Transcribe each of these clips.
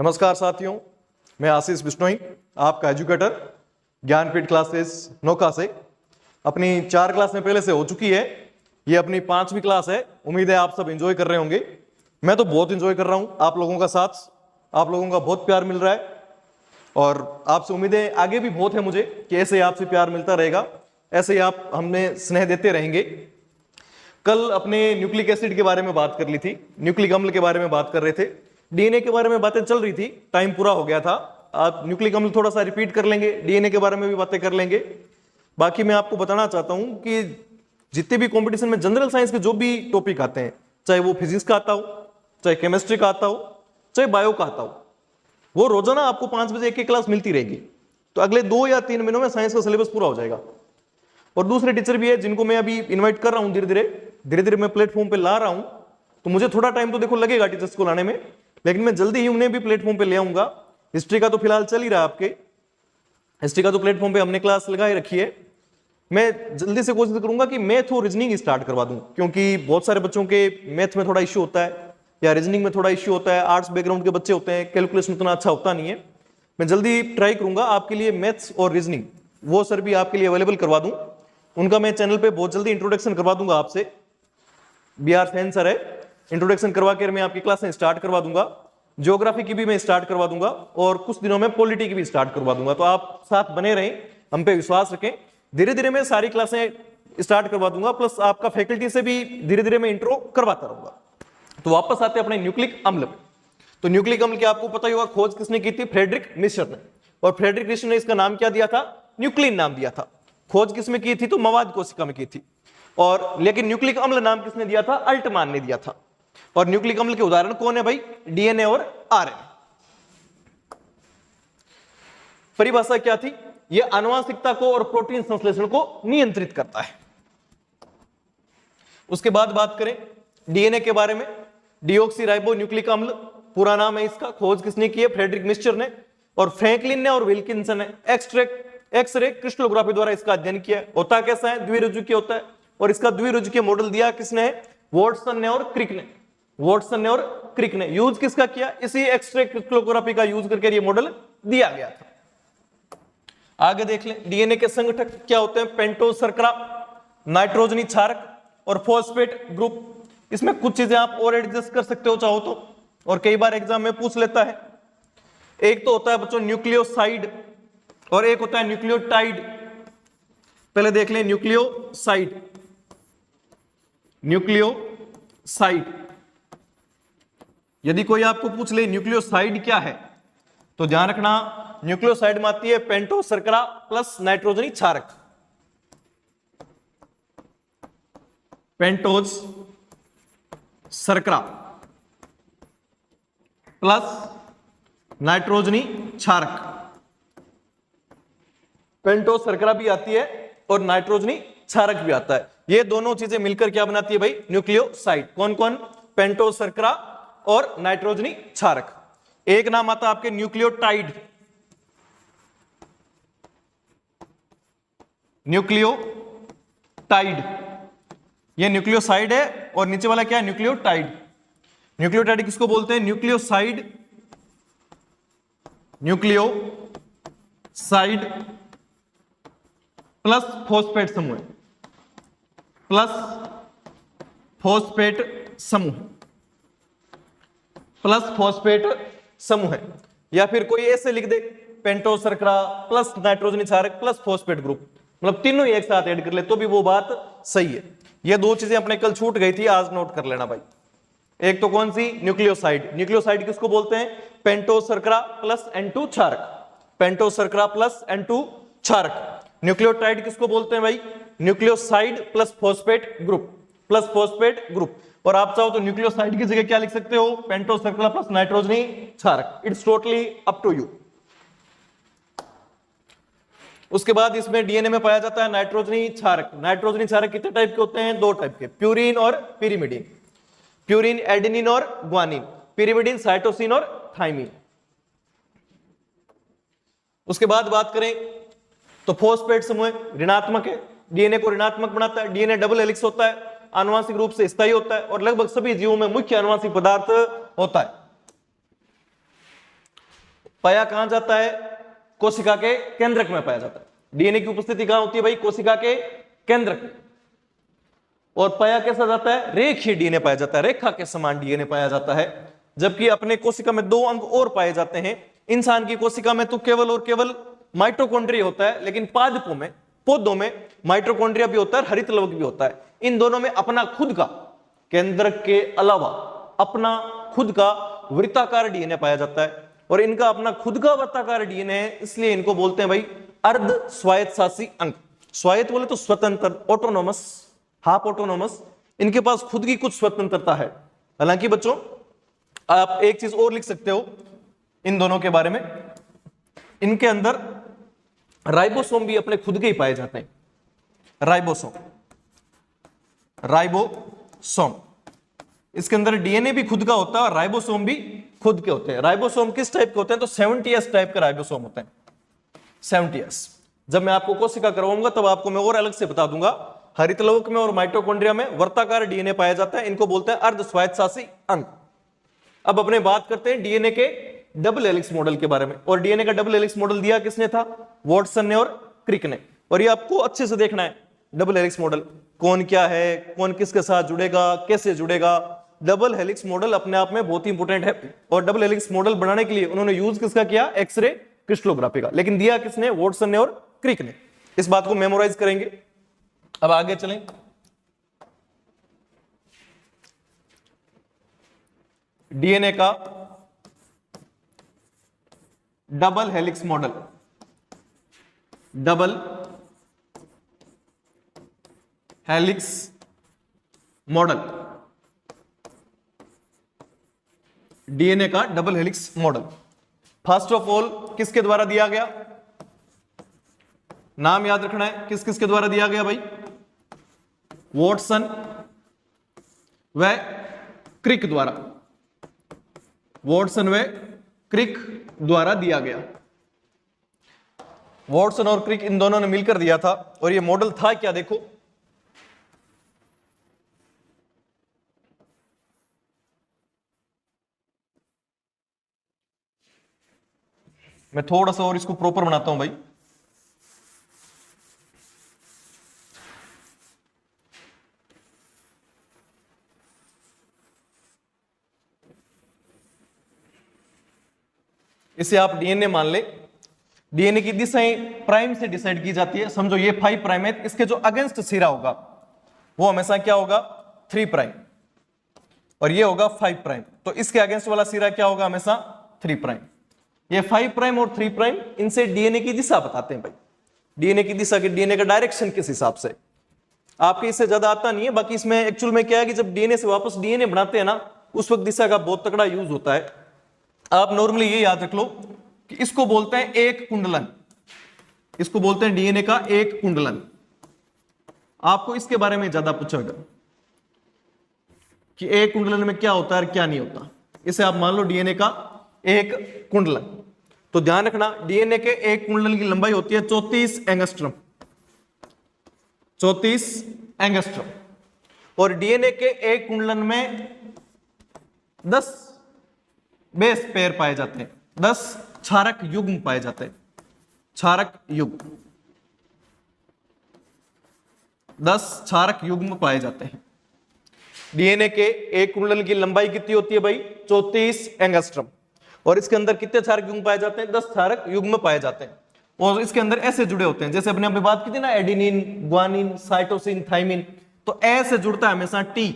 नमस्कार साथियों, मैं आशीष बिश्नोई, आपका एजुकेटर, ज्ञानपीठ क्लासेस नौका से। अपनी 4 क्लास में पहले से हो चुकी है, ये अपनी 5वीं क्लास है। उम्मीद है आप सब एंजॉय कर रहे होंगे। मैं तो बहुत एंजॉय कर रहा हूँ, आप लोगों का साथ, आप लोगों का बहुत प्यार मिल रहा है और आपसे उम्मीदें आगे भी बहुत है मुझे कि ऐसे आपसे प्यार मिलता रहेगा, ऐसे ही आप हमें स्नेह देते रहेंगे। कल अपने न्यूक्लिक एसिड के बारे में बात कर ली थी, न्यूक्लिक अम्ल के बारे में बात कर रहे थे, डीएनए के बारे में बातें चल रही थी, टाइम पूरा हो गया था। आप न्यूक्लिक अम्ल थोड़ा सा रिपीट कर लेंगे, डीएनए के बारे में भी बातें कर लेंगे। बाकी मैं आपको बताना चाहता हूं कि जितने भी कंपटीशन में जनरल साइंस के जो भी टॉपिक आते हैं, चाहे वो फिजिक्स का आता हो, चाहे केमिस्ट्री का आता हो, चाहे बायो का आता हो, वो रोजाना आपको 5 बजे एक क्लास मिलती रहेगी। तो अगले 2 या 3 महीनों में साइंस का सिलेबस पूरा हो जाएगा। और दूसरे टीचर भी है जिनको मैं अभी इन्वाइट कर रहा हूं, धीरे धीरे मैं प्लेटफॉर्म पे ला रहा हूं। तो मुझे थोड़ा टाइम तो देखो लगेगा टीचर्स को लाने में, लेकिन मैं जल्दी ही उन्हें भी प्लेटफॉर्म पे ले आऊंगा। हिस्ट्री का तो फिलहाल चल ही रहा है, आपके हिस्ट्री का तो प्लेटफॉर्म पे हमने क्लास लगाए रखी है। मैं जल्दी से कोशिश करूंगा कि मैथ और रीजनिंग स्टार्ट करवा दूं, क्योंकि बहुत सारे बच्चों के मैथ में थोड़ा इश्यू होता है या रीजनिंग में थोड़ा इश्यू होता है। आर्ट्स बैकग्राउंड के बच्चे होते हैं, कैलकुलेशन उतना अच्छा होता नहीं है। मैं जल्दी ट्राई करूंगा आपके लिए मैथ्स और रीजनिंग, वो सर भी आपके लिए अवेलेबल करवा दूं। उनका मैं चैनल पे बहुत जल्दी इंट्रोडक्शन करवा दूंगा आपसे। BR फैन सर है, इंट्रोडक्शन करवा कर मैं आपकी क्लासें स्टार्ट करवा दूंगा। ज्योग्राफी की भी मैं स्टार्ट करवा दूंगा और कुछ दिनों में पॉलिटी की भी स्टार्ट करवा दूंगा। तो आप साथ बने रहें, हम पे विश्वास रखें। धीरे धीरे मैं सारी क्लासें स्टार्ट करवा दूंगा, प्लस आपका फैकल्टी से भी धीरे धीरे मैं इंट्रो करवाता रहूंगा। तो वापस आते हैं अपने न्यूक्लिक अम्ल पे। तो न्यूक्लिक अम्ल की आपको पता ही होगा, खोज किसने की थी? फ्रेडरिक मिश्र ने। और फ्रेडरिक मिश्र ने इसका नाम क्या दिया था? न्यूक्लिन नाम दिया था। खोज किसमें की थी? तो मवाद कोशिका में की थी। और लेकिन न्यूक्लिक अम्ल नाम किसने दिया था? अल्टमान ने दिया था। और न्यूक्लिक अम्ल के उदाहरण कौन है भाई? डीएनए और आरएनए। परिभाषा क्या थी? यह आनुवंशिकता को और प्रोटीन संश्लेषण को नियंत्रित करता है। उसके बाद बात करें डीएनए के बारे में, डीऑक्सीराइबो न्यूक्लिक अम्ल पूरा नाम है इसका। खोज किसने की है? फ्रेडरिक मिश्र ने। और फ्रैंकलिन ने और विल्किंसन ने एक्सरे क्रिस्टलोग्राफी द्वारा इसका अध्ययन किया। होता कैसा है? द्विरुजुकीय होता है। और इसका द्विरुजुकीय मॉडल दिया किसने है? वॉटसन ने और क्रिक ने। वॉटसन ने और क्रिक ने यूज किसका किया? इसी एक्सरे क्रिस्टलोग्राफी का यूज करके ये मॉडल दिया गया था। आगे देख लें, डीएनए के संगठक क्या होते हैं? पेंटोज शर्करा, नाइट्रोजनी क्षारक और फॉस्फेट ग्रुप। इसमें कुछ चीजें आप और एडजस्ट कर सकते हो चाहो तो, और कई बार एग्जाम में पूछ लेता है। एक तो होता है बच्चों न्यूक्लियोसाइड और एक होता है न्यूक्लियोटाइड। पहले देख लें न्यूक्लियोसाइड। न्यूक्लियोसाइड, यदि कोई आपको पूछ ले न्यूक्लियोसाइड क्या है, तो ध्यान रखना न्यूक्लियोसाइड में आती है पेंटोज शर्करा प्लस नाइट्रोजनी क्षारक। पेंटोज शर्करा प्लस नाइट्रोजनी क्षारक। पेंटोज शर्करा भी आती है और नाइट्रोजनी क्षारक भी आता है। ये दोनों चीजें मिलकर क्या बनाती है भाई? न्यूक्लियोसाइड। कौन कौन? पेंटोज शर्करा और नाइट्रोजनी क्षारक। एक नाम आता है आपके न्यूक्लियोटाइड। न्यूक्लियोटाइड, ये न्यूक्लियोसाइड है और नीचे वाला क्या है? न्यूक्लियोटाइड। न्यूक्लियोटाइड किसको बोलते हैं? न्यूक्लियोसाइड, न्यूक्लियोसाइड प्लस फॉस्फेट समूह, प्लस फॉस्फेट समूह, प्लस फॉस्फेट समूह है। या फिर कोई ऐसे लिख दे पेंटोज शर्करा प्लस नाइट्रोजनी क्षारक प्लस फॉस्फेट ग्रुप, मतलब तीनों ही एक साथ ऐड कर ले तो भी वो बात सही है। ये 2 चीजें अपने कल छूट गई थी, आज नोट कर लेना भाई। एक तो कौन सी? न्यूक्लियोसाइड। न्यूक्लियोसाइड किसको बोलते हैं? पेंटोज शर्करा प्लस N2 क्षारक। पेंटोज शर्करा प्लस N2 क्षारक। न्यूक्लियोटाइड किसको बोलते हैं भाई? Nucleoside plus phosphate group, plus phosphate group. और आप चाहो तो न्यूक्लियोसाइड की जगह क्या लिख सकते हो? पेंटोज शर्करा प्लस नाइट्रोजनी क्षारक। It's totally up to you. उसके बाद इसमें डीएनए में पाया जाता है नाइट्रोजनी क्षारक। नाइट्रोजनी क्षारक कितने टाइप के होते हैं? 2 टाइप के, प्यूरिन और पिरिमिडिन। प्यूरिन एडेनिन और ग्वानिन, पिरिमिडिन साइटोसिन और थाइमिन। उसके बाद बात करें तो फॉस्फेट समूह ऋणात्मक है, डीएनए को ऋणात्मक बनाता है। डीएनए डबल हेलिक्स होता है, आनुवंशिक रूप से स्थायी होता है और लगभग सभी जीवों में मुख्य आनुवंशिक पदार्थ होता है। पाया कहां जाता है? कोशिका के केंद्रक में पाया जाता है। डीएनए की उपस्थिति कहां होती है भाई? कोशिका के केंद्रक में। और पाया कैसा जाता है? रेखीय डीएनए पाया जाता है, रेखा के समान डीएनए पाया जाता है। जबकि अपने कोशिका में 2 अंग और पाए जाते हैं। इंसान की कोशिका में तो केवल और केवल माइटोकॉन्ड्रिया होता है, लेकिन पादपों में, पौधों में माइटोकॉन्ड्रिया भी होता है, हरित लवक भी होता है। इन दोनों में अपना खुद का, केंद्रक के अलावा अपना खुद का वृत्ताकार डीएनए पाया जाता है। और इनका अपना खुद का वृत्ताकार डीएनए है, इसलिए इनको बोलते हैं भाई अर्ध स्वायत्तशासी अंग। स्वायत्त बोले तो स्वतंत्र, ऑटोनोमस, हाफ ऑटोनोमस। इनके पास खुद की कुछ स्वतंत्रता है। हालांकि बच्चों आप एक चीज और लिख सकते हो इन दोनों के बारे में, इनके अंदर राइबोसोम भी अपने खुद के ही पाए जाते हैं। राइबोसोम, राइबोसोम, इसके अंदर डीएनए भी खुद का होता है और राइबोसोम भी खुद के होते हैं। राइबोसोम किस टाइप के होते हैं? तो 70S टाइप का राइबोसोम होते हैं। 70S। जब मैं आपको कोशिका करवाऊंगा तब आपको मैं और अलग से बता दूंगा। हरित लवक में और माइटोकॉन्ड्रिया में वर्ताकार डीएनए पाया जाता है, इनको बोलते हैं अर्ध स्वायत्तशासी अंग। अब अपने बात करते हैं डीएनए के डबल हेलिक्स मॉडल के बारे में। और डीएनए का डबल हेलिक्स मॉडल दिया किसने था? वॉटसन ने और क्रिक ने। और ये आपको अच्छे से देखना है डबल हेलिक्स मॉडल कौन क्या है, कौन किसके साथ जुड़ेगा, कैसे जुड़ेगा। डबल हेलिक्स मॉडल अपने आप में बहुत ही इंपॉर्टेंट है। और डबल हेलिक्स मॉडल बनाने के लिए उन्होंने यूज किसका किया? एक्सरे क्रिस्टलोग्राफी का। लेकिन दिया किसने? वॉटसन ने और क्रिक ने। इस बात को मेमोराइज करेंगे। अब आगे चलें। डीएनए का double helix model, double helix model, DNA का double helix model first of all किसके द्वारा दिया गया? नाम याद रखना है, किस किसके द्वारा दिया गया भाई? वॉटसन व क्रिक द्वारा, वॉटसन व क्रिक द्वारा दिया गया। वॉटसन और क्रिक इन दोनों ने मिलकर दिया था। और ये मॉडल था क्या? देखो, मैं थोड़ा सा और इसको प्रॉपर बनाता हूं भाई। इसे आप डीएनए मान ले। डीएनए की दिशाएं प्राइम से डिसाइड की जाती है। समझो ये 5 प्राइम है, इसके जो अगेंस्ट सिरा होगा वो हमेशा क्या होगा? 3 प्राइम। और ये होगा 5 प्राइम, तो इसके अगेंस्ट वाला सिरा क्या होगा? हमेशा 3 प्राइम। ये 5 प्राइम और 3 प्राइम, इनसे डीएनए की दिशा बताते हैं भाई। डीएनए की दिशा, की डीएनए का डायरेक्शन किस हिसाब से। आपके इससे ज्यादा आता नहीं है। बाकी इसमें एक्चुअल में क्या है कि जब डीएनए से वापस डीएनए बनाते हैं ना, उस वक्त दिशा का बहुत तगड़ा यूज होता है। आप नॉर्मली ये याद रख लो कि इसको बोलते हैं एक कुंडलन, इसको बोलते हैं डीएनए का एक कुंडलन। आपको इसके बारे में ज्यादा पूछेगा कि एक कुंडलन में क्या होता है और क्या नहीं होता। इसे आप मान लो डीएनए का एक कुंडलन। तो ध्यान रखना, डीएनए के एक कुंडलन की लंबाई होती है 34 एंगस्ट्रम, 34 एंगस्ट्रम। और डीएनए के एक कुंडलन में 10 बेस पेयर पाए जाते हैं, 10 क्षारक युग्म पाए जाते हैं। क्षारक युग्म, 10 क्षारक युग्म पाए जाते हैं। डीएनए के एक कुंडलन की लंबाई कितनी होती है भाई? 34 एंगस्ट्रम। और इसके अंदर कितने क्षारक युग्म पाए जाते हैं? 10 क्षारक युग्म पाए जाते हैं। और इसके अंदर ऐसे जुड़े होते हैं, जैसे अपने अभी बात की थी ना, एडिनिन, ग्वानिन, साइटोसिन, थाइमिन। तो ए से जुड़ता है हमेशा टी,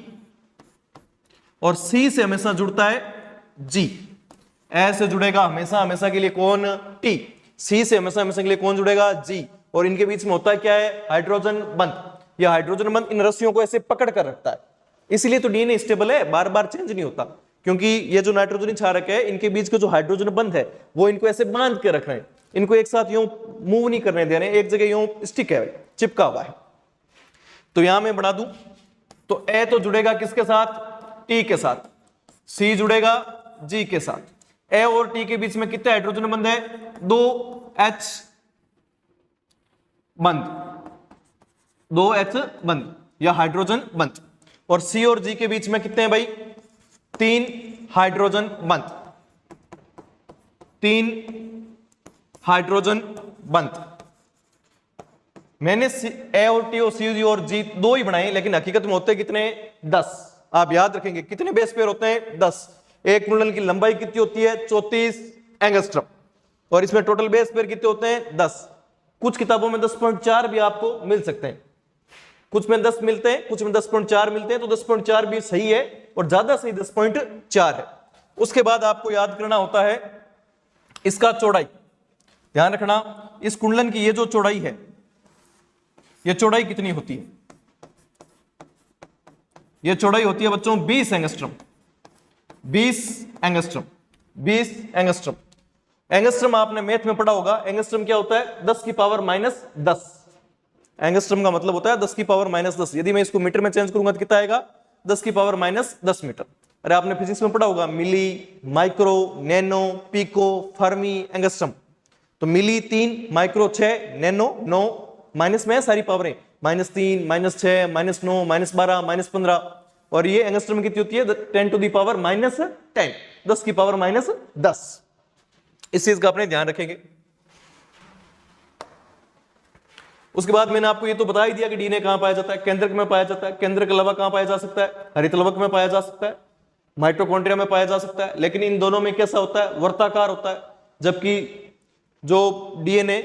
और सी से हमेशा जुड़ता है जी। ए से जुड़ेगा हमेशा हमेशा के लिए कौन? टी। सी से हमेशा हमेशा के लिए कौन जुड़ेगा? जी। और इनके बीच में होता है क्या है? हाइड्रोजन बंध। यह हाइड्रोजन बंध इन रस्सियों को ऐसे पकड़ कर रखता है। इसलिए तो डीएनए स्टेबल है, बार बार चेंज नहीं होता, क्योंकि ये जो नाइट्रोजन क्षारक है, इनके बीच का जो हाइड्रोजन बंध है वो इनको ऐसे बांध के रख रहे हैं। इनको एक साथ यूं मूव नहीं करने दे रहे, एक जगह यूं स्टिक है, चिपका हुआ है। तो यहां मैं बढ़ा दूं तो ए तो जुड़ेगा किसके साथ? टी के साथ। सी जुड़ेगा जी के साथ। ए और टी के बीच में कितने हाइड्रोजन बंध है? 2 H बंध, 2 H बंध या हाइड्रोजन बंध। और सी और जी के बीच में कितने हैं भाई? 3 हाइड्रोजन बंध, 3 हाइड्रोजन बंद। मैंने ए और टी और सी और जी 2 ही बनाए, लेकिन हकीकत में होते कितने? 10। आप याद रखेंगे कितने बेस पेयर होते हैं? 10। एक कुंडल की लंबाई कितनी होती है? 34 एंगस्ट्रम, और इसमें टोटल बेस पेयर कितने होते हैं? 10। कुछ किताबों में 10.4 भी आपको मिल सकते हैं, कुछ में 10 मिलते हैं, कुछ में 10.4 मिलते हैं, तो 10.4 भी सही है और ज्यादा सही 10.4 है। उसके बाद आपको याद करना होता है इसका चौड़ाई। ध्यान रखना, इस कुंडलन की ये जो चौड़ाई है, ये चौड़ाई कितनी होती है? ये चौड़ाई होती है बच्चों 20 एंगस्ट्रम। 20 angstrom, 20 angstrom. एंगस्ट्रम आपने मैथ में पढ़ा होगा। एंगस्ट्रम क्या होता है? 10 की पावर -10। एंगस्ट्रम का मतलब होता है 10 की पावर -10। यदि मैं इसको मीटर में चेंज करूंगा तो कितना आएगा? 10 की पावर -10 मीटर। अरे आपने फिजिक्स में पढ़ा होगा milli, micro, nano, pico, fermi, angstrom. तो मिली 3, माइक्रो 6, नैनो 9, माइनस में है सारी पावरें, -3, -6, -9, -12, -15, और ये एंगस्ट्रम कितनी होती है? 10 टू दी पावर -10, 10 की पावर -10। इस चीज का अपने ध्यान रखेंगे। उसके बाद मैंने आपको ये तो बता ही दिया कि डीएनए कहां पाया जाता है? केंद्रक में पाया जाता है। केंद्रक के अलावा कहां पाया जा सकता है? हरितलवक में पाया जा सकता है, माइटोकॉन्ड्रिया में पाया जा सकता है। लेकिन इन दोनों में कैसा होता है? वर्ताकार होता है। जबकि जो डीएनए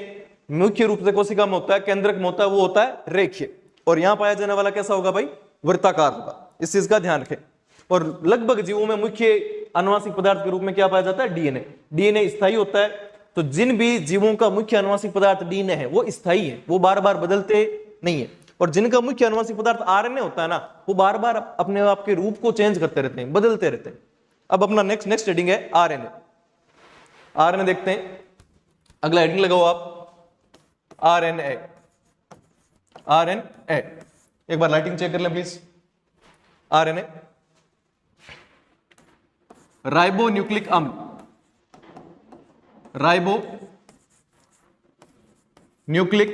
मुख्य रूप से कोशिका में होता है, केंद्रक में होता है, वो होता है रेखीय। और यहां पाया जाने वाला कैसा होगा भाई? वृत्ताकार होगा। इस चीज का ध्यान रखें। और लगभग जीवों में मुख्य आनुवांशिक पदार्थ के रूप में क्या पाया जाता है? डीएनए। डीएनए स्थायी होता है, तो जिन भी जीवों का मुख्य आनुवांशिक पदार्थ डीएनए है वो स्थायी है, वो बार बार बदलते नहीं है। और जिनका मुख्य आनुवांशिक पदार्थ आरएनए होता है ना, वो बार बार अपने आप के रूप को चेंज करते रहते हैं, बदलते रहते हैं। अब अपना नेक्स्ट हेडिंग है आरएनए। आरएनए देखते हैं, अगला हेडिंग लगाओ आप, आरएनए। आरएनए, एक बार लाइटिंग चेक कर लें प्लीज। आरएनए, राइबो न्यूक्लिक अम्ल। राइबो न्यूक्लिक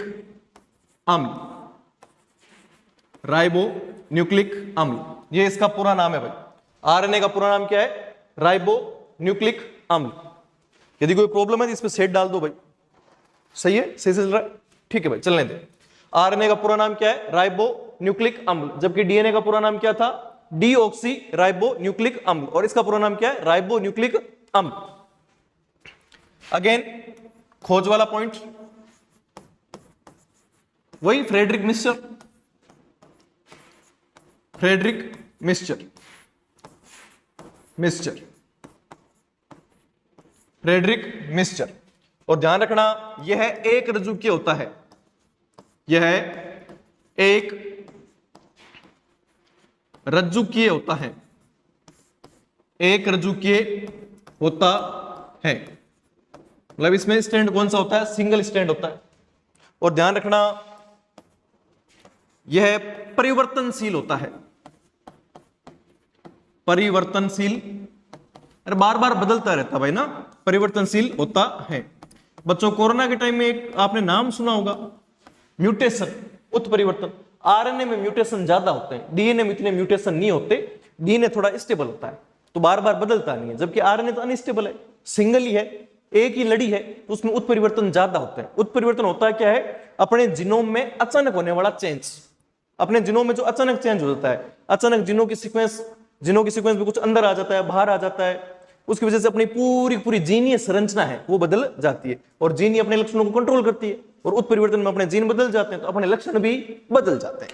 अम्ल, राइबो न्यूक्लिक अम्ल, ये इसका पूरा नाम है भाई। आरएनए का पूरा नाम क्या है? राइबो न्यूक्लिक अम्ल। यदि कोई प्रॉब्लम है तो इस पे सेट डाल दो भाई। सही है? सही चल रहा है? ठीक है भाई, चलने दे। आरएनए का पूरा नाम क्या है? राइबो न्यूक्लिक अम्ल। जबकि डीएनए का पूरा नाम क्या था? डीऑक्सी राइबो न्यूक्लिक अम्ल। और इसका पूरा नाम क्या है? राइबो न्यूक्लिक अम्ल। अगेन खोज वाला पॉइंट वही, Frederick mixture. Frederick mixture, mixture, Frederick mixture. और ध्यान रखना, यह एक रज्जुकीय होता है। यह एक रज्जुकीय होता है। एक रज्जुकीय होता है, मतलब इसमें स्टैंड कौन सा होता है? सिंगल स्टैंड होता है। और ध्यान रखना, यह परिवर्तनशील होता है। परिवर्तनशील, अरे बार बार बदलता रहता भाई ना, परिवर्तनशील होता है। बच्चों कोरोना के टाइम में एक आपने नाम सुना होगा, म्यूटेशन, उत्परिवर्तन। आरएनए में म्यूटेशन ज्यादा होते हैं, डीएनए में इतने म्यूटेशन नहीं होते। डीएनए थोड़ा स्टेबल होता है, तो बार बार बदलता नहीं है। जबकि आरएनए तो अनस्टेबल है, सिंगल ही है, एक ही लड़ी है, तो उसमें उत्परिवर्तन ज्यादा होते हैं। उत्परिवर्तन होता है क्या है? अपने जीनोम में अचानक होने वाला चेंज। अपने जीनोम में जो अचानक चेंज हो जाता है, अचानक जीनों की सीक्वेंस में कुछ अंदर आ जाता है, बाहर आ जाता है, उसकी वजह से अपनी पूरी जीनीय संरचना है वो बदल जाती है। और जीनी अपने लक्षणों को कंट्रोल करती है, और उत्परिवर्तन में अपने जीन बदल जाते हैं तो अपने लक्षण भी बदल जाते हैं।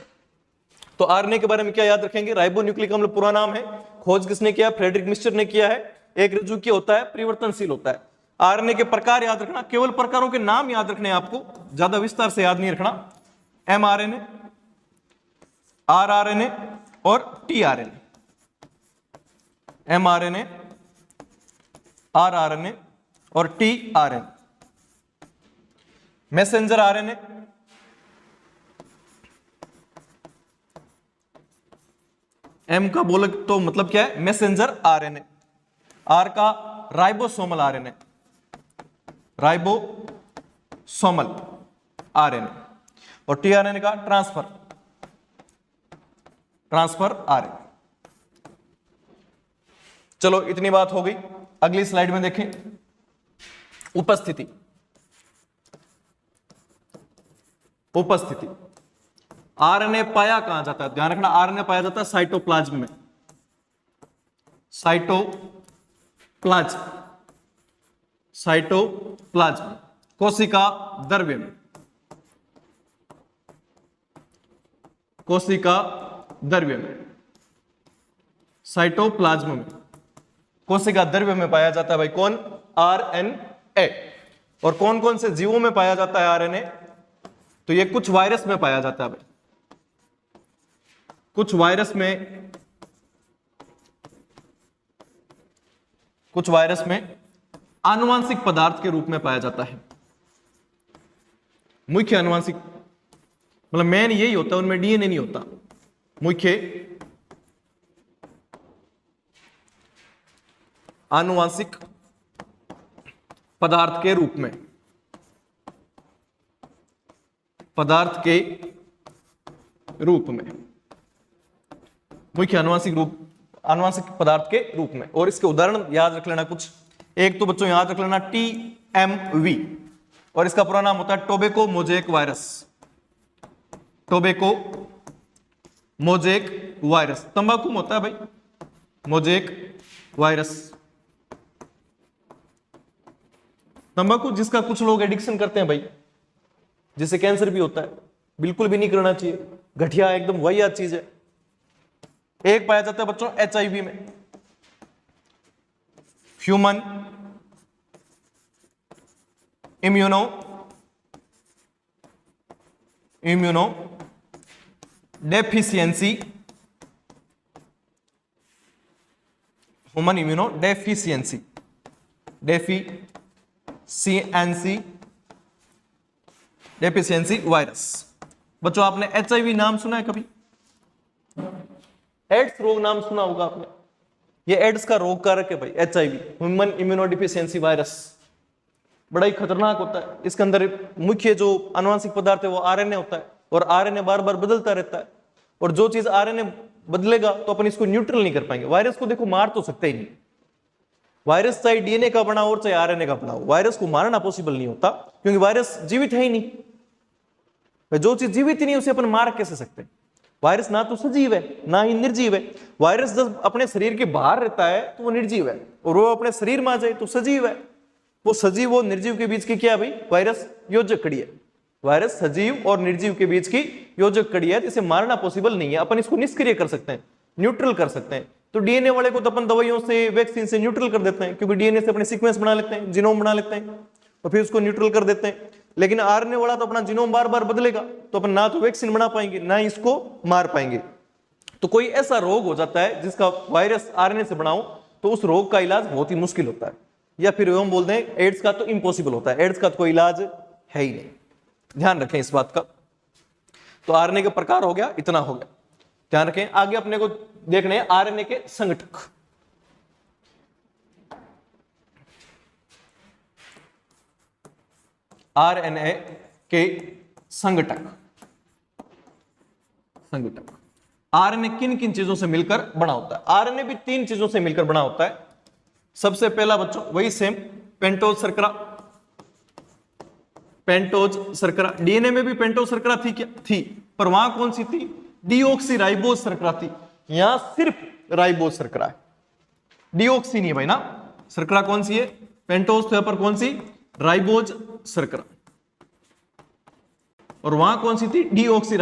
तो आरएनए के बारे में क्या याद रखेंगे? राइबो न्यूक्लिक अम्ल पूरा नाम है। खोज किसने किया? फ्रेडरिक मिक्सचर ने किया है। एक रज्जुकीय होता है, परिवर्तनशील होता है। आरएनए के प्रकार याद रखना, केवल प्रकारों के नाम याद रखने आपको, ज्यादा विस्तार से याद नहीं रखना। एमआरएनए, आरआरएनए और टीआरएनए। एमआरएनए, आरआरएनए और टीआरएनए। मैसेंजर आरएनए, एम का बोले तो मतलब क्या है? Messenger RNA. आर का राइबोसोमल आरएनए, राइबोसोमल आरएनए। और टीआरएनए का ट्रांसफर आरएनए। चलो इतनी बात हो गई। अगली स्लाइड में देखें, उपस्थिति, उपस्थिति। आरएनए पाया कहां जाता है, ध्यान रखना, आरएनए पाया जाता है साइटोप्लाज्म में, साइटोप्लाज्म, साइटोप्लाज्म, कोशिका द्रव्य में, कोशिका द्रव्य में, साइटोप्लाज्म में, कोशिका द्रव्य में पाया जाता है भाई कौन, आरएनए। और कौन कौन से जीवों में पाया जाता है आरएनए, तो ये कुछ वायरस में पाया जाता है भाई, कुछ वायरस में, कुछ वायरस में आनुवांशिक पदार्थ के रूप में पाया जाता है। मुख्य आनुवांशिक मतलब मेन यही होता है, उनमें डीएनए नहीं होता। मुख्य आनुवांशिक पदार्थ के रूप में, पदार्थ के रूप में, मुख्य आनुवांशिक पदार्थ के रूप में। और इसके उदाहरण याद रख लेना कुछ, एक तो बच्चों याद रख लेना TMV, और इसका पूरा नाम होता है tobacco mosaic virus, tobacco mosaic virus. तंबाकू में होता है भाई मोज़ेक वायरस, तंबाकू जिसका कुछ लोग एडिक्शन करते हैं भाई, जिससे कैंसर भी होता है, बिल्कुल भी नहीं करना चाहिए, घटिया एकदम वाहियात चीज है। एक पाया जाता है बच्चों HIV में, human immuno deficiency, human immuno deficiency, deficiency virus. बच्चों आपने HIV नाम सुना है कभी, एड्स रोग नाम सुना होगा आपने, ये एड्स का रोग कारक है भाई HIV, ह्यूमन इम्यूनोडेफिशिएंसी वायरस। बड़ा ही खतरनाक होता है, इसके अंदर मुख्य जो आनुवांशिक पदार्थ है वो RNA होता है, और RNA बार बार बदलता रहता है, और जो चीज RNA बदलेगा तो अपन इसको न्यूट्रल नहीं कर पाएंगे। वायरस को देखो मार तो सकते ही नहीं, वायरस चाहे DNA का बना हो और चाहे RNA का बना हो, वायरस को मारना पॉसिबल नहीं होता, क्योंकि वायरस जीवित है ही नहीं। जो चीज जीवित ही नहीं उसे अपन मार कैसे सकते हैं। वायरस ना तो सजीव है ना ही निर्जीव है। वायरस जब अपने शरीर के बाहर रहता है तो वो निर्जीव है, और वो अपने शरीर में आ जाए तो सजीव है। वो सजीव और निर्जीव के बीच की क्या है भाई, वायरस योजक कड़ी है। वायरस सजीव और निर्जीव के बीच की योजक कड़ी है, इसे मारना पॉसिबल नहीं है। अपन इसको निष्क्रिय कर सकते हैं, न्यूट्रल कर सकते हैं। तो डीएनए वाले को तो अपन दवाइयों से, वैक्सीन से न्यूट्रल कर देते हैं, क्योंकि डीएनए से अपने सीक्वेंस बना लेते हैं, जीनोम बना लेते हैं, और फिर उसको न्यूट्रल कर देते हैं। लेकिन आरएनए वाला तो अपना जीनोम बार बार बदलेगा, तो अपन ना तो वैक्सीन बना पाएंगे ना ही इसको मार पाएंगे। तो कोई ऐसा रोग हो जाता है जिसका वायरस आरएनए से बना हो, तो उस रोग का इलाज बहुत ही मुश्किल होता है, या फिर हम बोलते हैं एड्स का तो इम्पॉसिबल होता है, एड्स का तो कोई इलाज है ही नहीं। ध्यान रखें इस बात का। तो आरएनए का प्रकार हो गया, इतना हो गया, ध्यान रखें। आगे अपने को देखने हैं आरएनए के संगठक। आरएनए के संगठक। आरएनए किन किन चीजों से मिलकर बना होता है? आरएनए भी 3 चीजों से मिलकर बना होता है। सबसे पहला बच्चों वही सेम पेंटोज शर्करा, पेंटोज शर्करा। डीएनए में भी पेंटोज शर्करा थी क्या? थी, पर वहां कौन सी थी? डीऑक्सी शर्करा थी। यहां सिर्फ राइबोज शर्करा है, डीऑक्सी नहीं है भाई ना। शर्करा कौन सी है? पेंटोज, तो पर कौन सी? राइबोज शर्करा। और वहां कौन सी थी? डीऑक्सी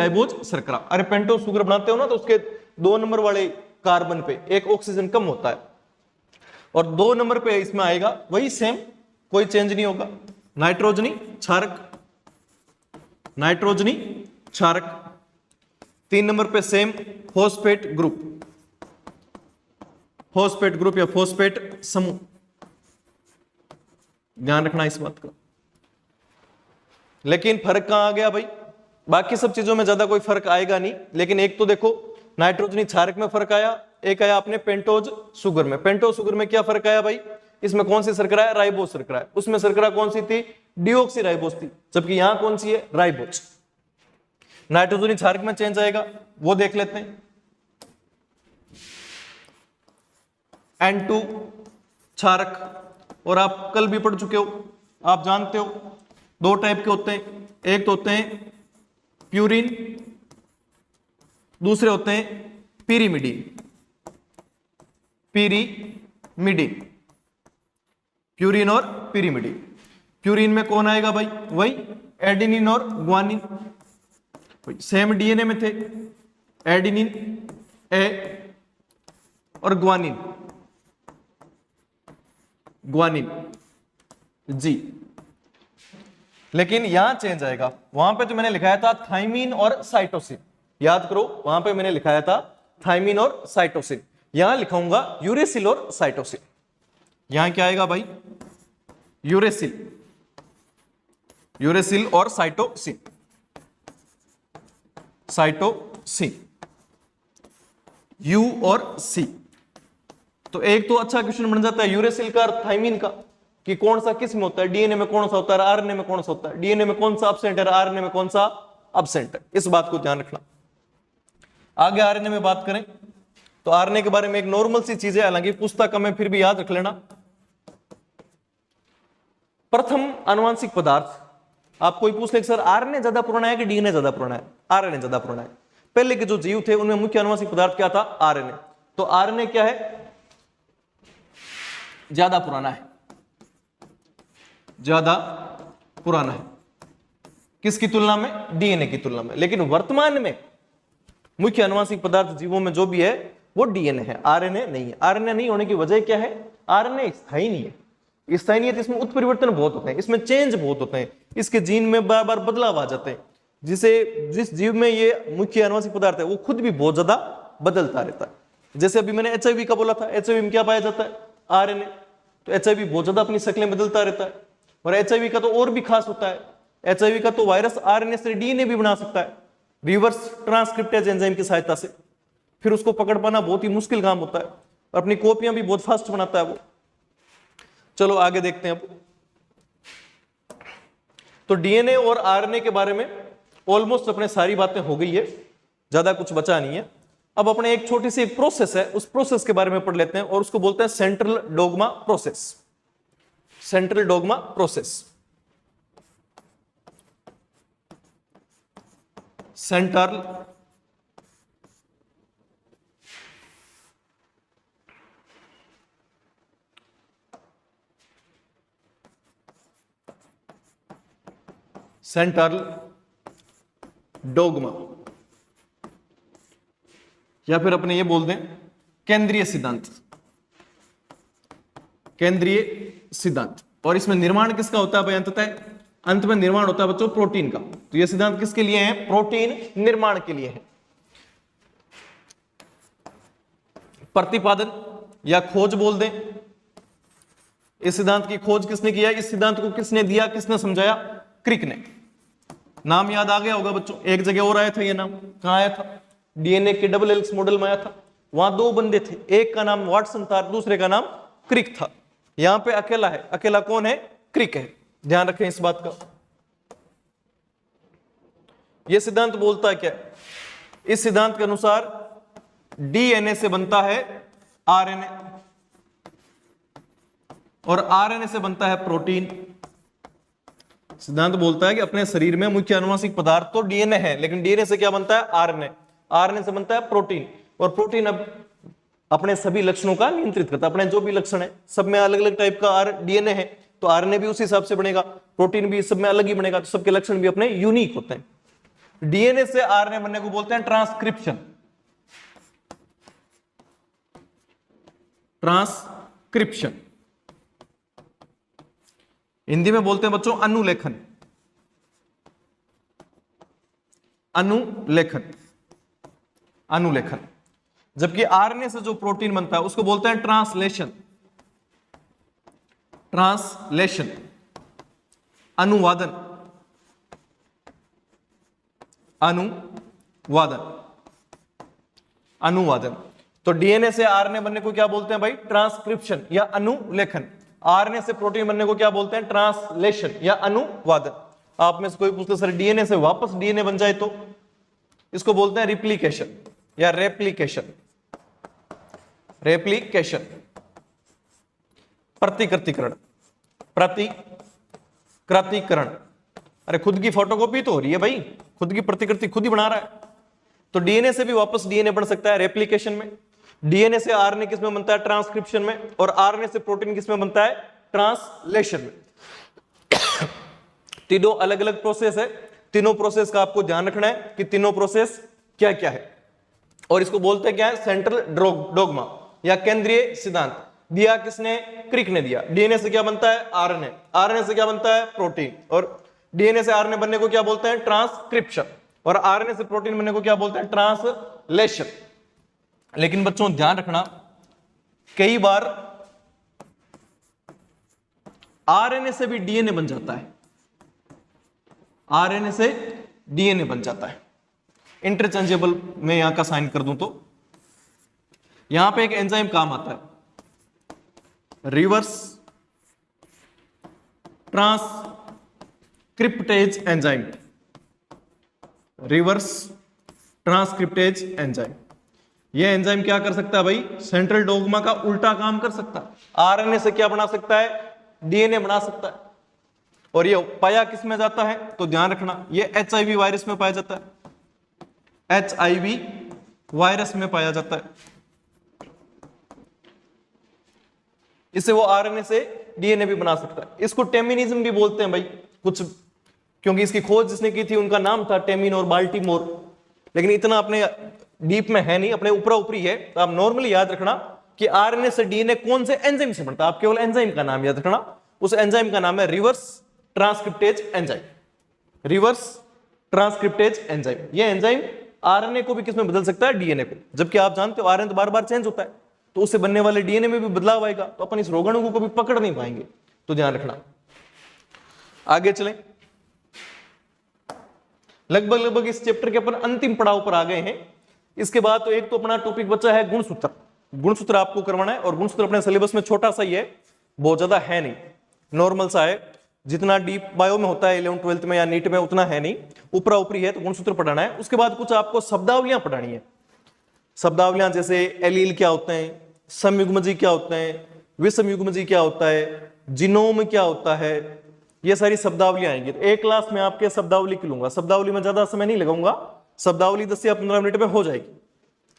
शर्करा। अरे पेंटोज शुगर बनाते हो ना, तो उसके 2 नंबर वाले कार्बन पे एक ऑक्सीजन कम होता है, और 2 नंबर पे इसमें आएगा वही सेम, कोई चेंज नहीं होगा, नाइट्रोजनी क्षारक, नाइट्रोजनी क्षारक। 3 नंबर पे same phosphate group, phosphate group या फॉस्फेट समूह। ध्यान रखना इस बात का। लेकिन फर्क कहां आ गया भाई? बाकी सब चीजों में ज्यादा कोई फर्क आएगा नहीं, लेकिन एक तो देखो नाइट्रोजनी क्षारक में फर्क आया, एक आया अपने पेंटोज शुगर में। पेंटोज शुगर में क्या फर्क आया भाई? इसमें कौन सी शर्करा है? राइबोज शर्करा है। उसमें शर्करा कौन सी थी? डीऑक्सी राइबोज थी, जबकि यहां कौन सी है? राइबोज। नाइट्रोजनी क्षारक में चेंज आएगा, वो देख लेते हैं। N2 क्षारक, और आप कल भी पढ़ चुके हो आप जानते हो दो टाइप के होते हैं, एक तो होते हैं प्यूरिन, दूसरे होते हैं पिरीमिडीन। पिरीमिडीन, प्यूरिन और पिरीमिडीन। प्यूरिन में कौन आएगा भाई, वही एडेनिन और ग्वानिन, सेम डीएनए में थे, एडेनिन ए और ग्वानिन जी। लेकिन यहां चेंज आएगा, वहां पे तो मैंने लिखाया था थाइमिन और साइटोसिन, याद करो वहां पे मैंने लिखाया था थाइमिन और साइटोसिन, यहां लिखाऊंगा यूरेसिल और साइटोसिन। यहां क्या आएगा भाई, यूरेसिल, यूरेसिल और साइटोसिन, साइटोसिन, यू और सी। तो एक तो अच्छा क्वेश्चन बन जाता है यूरेसिल का और थाइमिन का, कि कौन सा किस में होता है, डीएनए में कौन सा होता है, आरएनए में कौन सा होता है, डीएनए में कौन सा अब्सेंट है, आरएनए में कौन सा अब्सेंट है, इस बात को ध्यान रखना। आगे आरएनए में बात करें तो आरएनए के बारे में एक नॉर्मल सी चीज है, हालांकि पुस्तक में फिर भी याद रख लेना। प्रथम आनुवंशिक पदार्थ, आप कोई पूछ ले सर आरएनए ज्यादा पुराना है कि डीएनए ज्यादा पुराना है, आरएनए ज्यादा पुराना है। पहले के जो जीव थे उनमें मुख्य आनुवंशिक पदार्थ क्या था, आरएनए। तो आरएनए क्या है, ज्यादा पुराना है, ज्यादा पुराना है किसकी तुलना में, डीएनए की तुलना में। लेकिन वर्तमान में मुख्य आनुवंशिक पदार्थ जीवों में जो भी है वो डीएनए है, आरएनए नहीं है। आरएनए नहीं होने की वजह क्या है, आरएनए स्थायी नहीं है। स्थायी नहीं है तो इसमें उत्परिवर्तन बहुत होते हैं, इसमें चेंज बहुत होते हैं, इसके जीन में बार बार बदलाव आ जाते हैं, जिस जीव में ये मुख्य आनुवंशिक पदार्थ है वो खुद भी बहुत ज्यादा बदलता रहता है। जैसे अभी मैंने एचआईवी का बोला था, एचआईवी में क्या पाया जाता है, आरएनए। तो एचआईवी बहुत ज्यादा अपनी शक्लें बदलता रहता है। और एचआईवी का तो और भी खास होता है, एचआईवी का तो वायरस आरएनए से डीएनए भी बना सकता है रिवर्स ट्रांसक्रिप्टेज एंजाइम की सहायता से। फिर उसको पकड़ पाना बहुत ही मुश्किल काम होता है, और अपनी कॉपियां भी बहुत फास्ट बनाता है वो। चलो आगे देखते हैं अब। तो डीएनए और आरएनए के बारे में ऑलमोस्ट अपने सारी बातें हो गई है, ज्यादा कुछ बचा नहीं है। अब अपने एक छोटी सी एक प्रोसेस है, उस प्रोसेस के बारे में पढ़ लेते हैं, और उसको बोलते हैं central dogma process. Central dogma process, central central dogma, या फिर अपने ये बोल दें केंद्रीय सिद्धांत, केंद्रीय सिद्धांत। और इसमें निर्माण किसका होता है भाई, अंततः अंत में निर्माण होता है बच्चों प्रोटीन का। तो ये सिद्धांत किसके लिए है, प्रोटीन निर्माण के लिए है। प्रतिपादन या खोज बोल दें, इस सिद्धांत की खोज किसने किया, इस सिद्धांत को किसने दिया, किसने समझाया, क्रिक ने। नाम याद आ गया होगा बच्चों, एक जगह और आया था ये नाम, कहां आया था, डीएनए के डबल हेलिक्स मॉडल में आया था। वहां दो बंदे थे, एक का नाम वाटसन था, दूसरे का नाम क्रिक था। यहां पे अकेला है, अकेला कौन है, क्रिक है, ध्यान रखें इस बात का। यह सिद्धांत बोलता है क्या, इस सिद्धांत के अनुसार डीएनए से बनता है आरएनए, और आरएनए से बनता है प्रोटीन। सिद्धांत बोलता है कि अपने शरीर में मुख्य आनुवंशिक पदार्थ तो डीएनए है, लेकिन डीएनए से क्या बनता है, आरएनए, आरएनए से बनता है प्रोटीन। और प्रोटीन अब अपने सभी लक्षणों का नियंत्रित करता है, अपने जो भी लक्षण है, सब में अलग अलग टाइप का डीएनए है, तो आरएनए भी उसी हिसाब से बनेगा, प्रोटीन भी सब में अलग ही बनेगा, तो सबके लक्षण भी अपने यूनिक होते हैं। डीएनए से आरएनए बनने को बोलते हैं ट्रांसक्रिप्शन, ट्रांसक्रिप्शन। हिंदी में बोलते हैं बच्चों अनुलेखन, अनुलेखन, अनुलेखन। जबकि आरएनए से जो प्रोटीन बनता है उसको बोलते हैं ट्रांसलेशन, ट्रांसलेशन, अनुवादन, अनुवादन, अनुवादन। तो डीएनए से आरएनए बनने को क्या बोलते हैं भाई, ट्रांसक्रिप्शन या अनुलेखन। आरएनए से प्रोटीन बनने को क्या बोलते हैं, ट्रांसलेशन या अनुवादन। आप में से कोई पूछते सर डीएनए से वापस डीएनए बन जाए तो, इसको बोलते हैं रिप्लिकेशन या रेप्लिकेशन, रेप्लिकेशन, प्रतिकृतिकरण, कृतिकरण। अरे खुद की फोटोकॉपी तो हो रही है भाई, खुद की प्रतिकृति खुद ही बना रहा है। तो डीएनए से भी वापस डीएनए बन सकता है रेप्लिकेशन में, डीएनए से आरएनए किस में बनता है, ट्रांसक्रिप्शन में, और आरएनए से प्रोटीन किस में बनता है, ट्रांसलेशन में। तीनों अलग अलग प्रोसेस है, तीनों प्रोसेस का आपको ध्यान रखना है कि तीनों प्रोसेस क्या क्या है, और इसको बोलते हैं क्या है, सेंट्रल डोग्मा या केंद्रीय सिद्धांत। दिया किसने, क्रिक ने दिया। डीएनए से क्या बनता है, आरएनए, आरएनए से क्या बनता है, प्रोटीन, और डीएनए से आरएनए बनने को क्या बोलते हैं, ट्रांसक्रिप्शन, और आरएनए से प्रोटीन बनने को क्या बोलते हैं, ट्रांसलेशन। लेकिन बच्चों ध्यान रखना, कई बार आरएनए से भी डीएनए बन जाता है, आरएनए से डीएनए बन जाता है। इंटरचेंजेबल में यहां का साइन कर दूं तो यहां पे एक एंजाइम काम आता है, reverse transcriptase enzyme, reverse transcriptase enzyme. ये एंजाइम क्या कर सकता है भाई, सेंट्रल डोग्मा का उल्टा काम कर सकता है। आरएनए से क्या बना सकता है, डीएनए बना सकता है। और ये पाया किस में जाता है, तो ध्यान रखना, ये एचआईवी वायरस में पाया जाता है, एचआईवी वायरस में पाया जाता है। इससे वो आरएनए से डीएनए भी बना सकता है। इसको टेमिनिज्म भी बोलते हैं भाई कुछ, क्योंकि इसकी खोज जिसने की थी उनका नाम था टेमिन और बाल्टीमोर। लेकिन इतना अपने डीप में है नहीं, अपने ऊपरा ऊपरी है। तो आप नॉर्मली याद रखना कि आरएनए से डीएनए कौन से एंजाइम से बनता है, आप केवल एंजाइम का नाम याद रखना। उस एंजाइम का नाम है reverse transcriptase enzyme, reverse transcriptase enzyme. ये एंजाइम आरएनए को भी किसमें बदल सकता है, डीएनए को। जबकि आप जानते हो आरएनए तो बार बार चेंज होता है, तो उससे बनने वाले डीएनए में भी बदलाव आएगा, तो अपन इस रोगाणु को भी पकड़ नहीं पाएंगे। तो ध्यान रखना। आगे चलें, लगभग इस चैप्टर के अपन अंतिम पड़ाव पर आ गए हैं। इसके बाद तो एक तो अपना टॉपिक बचा है गुणसूत्र। गुणसूत्र आपको करवाना है, और गुणसूत्र अपने सिलेबस में छोटा सा ही है, बहुत ज्यादा है नहीं, नॉर्मल सा है। जितना डीप बायो में होता है 11th 12th में या नीट में उतना है नहीं, ऊपरा ऊपरी है। तो गुणसूत्र पढ़ाना है। उसके बाद कुछ आपको शब्दावलियां पढ़ानी है। शब्दावलियां जैसे एलील क्या होते हैं, समयुग्मजी क्या होते हैं, विषमयुग्मजी क्या होता है, जीनोम क्या होता है, ये सारी शब्दावलियां आएंगी। तो एक क्लास में आपके शब्दावली की लूंगा। शब्दावली में ज्यादा समय नहीं लगाऊंगा, शब्दावली 10 या 15 मिनट में हो जाएगी।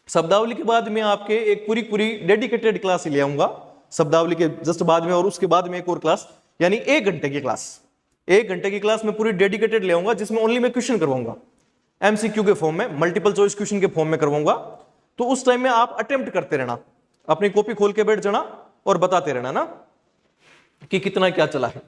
शब्दावली के बाद मैं आपके एक पूरी डेडिकेटेड क्लास ले आऊंगा शब्दावली के जस्ट बाद में, और उसके बाद में एक और क्लास, यानी 1 घंटे की क्लास। 1 घंटे की क्लास में पूरी डेडिकेटेड ले आऊंगा, जिसमें ओनली मैं क्वेश्चन करवाऊंगा, एमसीक्यू के फॉर्म में, मल्टीपल चॉइस क्वेश्चन के फॉर्म में करवाऊंगा। तो उस टाइम में आप अटेम्प्ट करते रहना, अपनी कॉपी खोल के बैठ जाना और बताते रहना ना कि कितना क्या चला है।